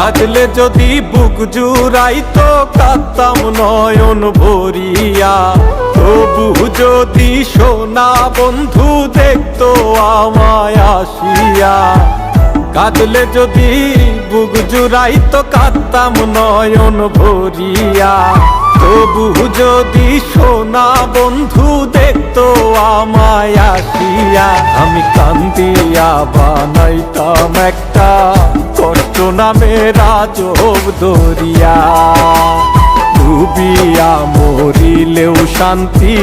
কাঁদলে যদি বুক জুড়াইতো কাঁদতাম নয়ন ভরিয়া। তবু যদি সোনা বন্ধু দেখতো আমায় আসিয়া। কাঁদলে যদি বুক জুড়াইতো কাঁদতাম নয়ন ভরিয়া। তবু যদি সোনা বন্ধু দেখতো আমায় আসিয়া। আমি কান্দিয়া বানাইতাম একটা কষ্ট নামের আজব দরিয়া। ডুবিয়া মরিলেও শান্তি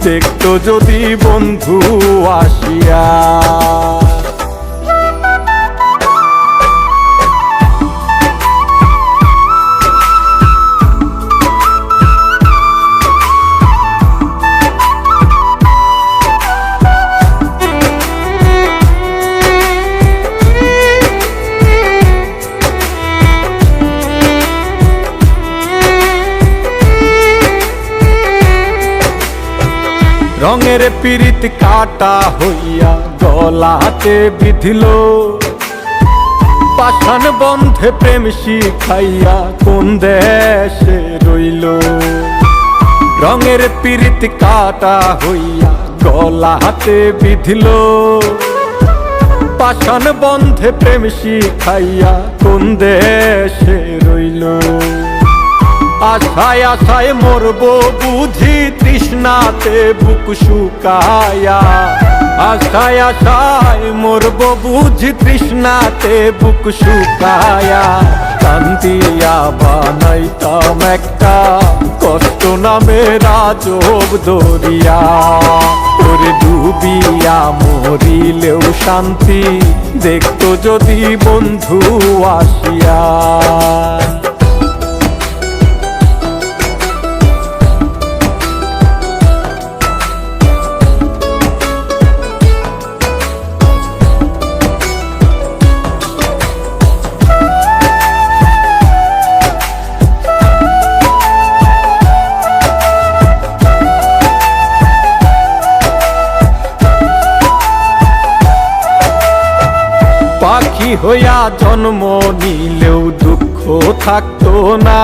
দেখতো যদি বন্ধু আসিয়া। রঙের পীড়িত কাটা হইয়া গলাতে বিধিল। পাষাণ বন্ধে প্রেম শিখাইয়া কোন দেশে রইল। রঙের পীড়িত কাটা হইয়া গলাতে বিধিল। পাষাণ বন্ধে প্রেম শিখাইয়া কোন দেশে রইল। আশায় আশায় মরবো বুঝি তৃষ্ণাতে বুক শুকায়া। আশায় আশায় মরবো বুঝি তৃষ্ণাতে বুক শুকায়া। কান্দিয়া বানাইতাম একটা কষ্ট নামের আজব দরিয়া। ওরে ডুবিয়া মরিলেও শান্তি দেখতো যদি বন্ধু আসিয়া। পাখি হইয়া জন্ম নিলেও দুঃখ থাকতো না।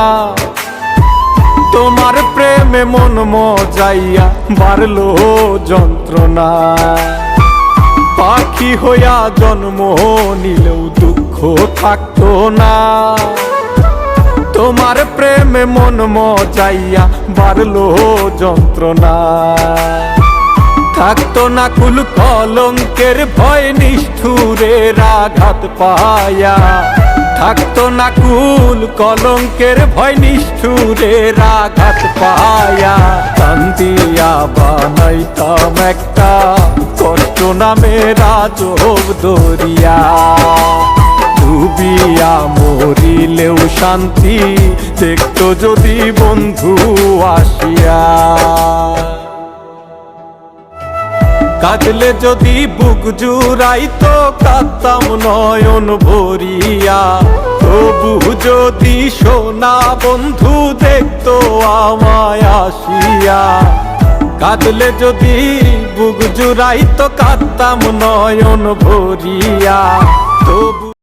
তোমার প্রেমে মন মজাইয়া বাড়লো যন্ত্রণা। পাখি হইয়া জন্ম নিলেও দুঃখ থাকতো না। তোমার প্রেমে মন মজাইয়া বাড়লো যন্ত্রণা। থাকতো না কুল কলঙ্কের ভয় নিষ্ঠুরের আঘাত পায়া। থাকতো না কুল কলঙ্কের ভয় নিষ্ঠুরের আঘাত পায়া। কান্দিয়া বানাইতাম একটা কষ্ট নামের আজব দরিয়া। ডুবিয়া মরিলেও শান্তি দেখতো যদি বন্ধু আসিয়া। কাঁদলে যদি বুক জুড়াইতো কাঁদতাম নয়ন ভরিয়া। তবু যদি সোনা বন্ধু দেখতো আমায় আসিয়া। কাঁদলে যদি বুক জুড়াইতো কাঁদতাম নয়ন ভরিয়া। তবু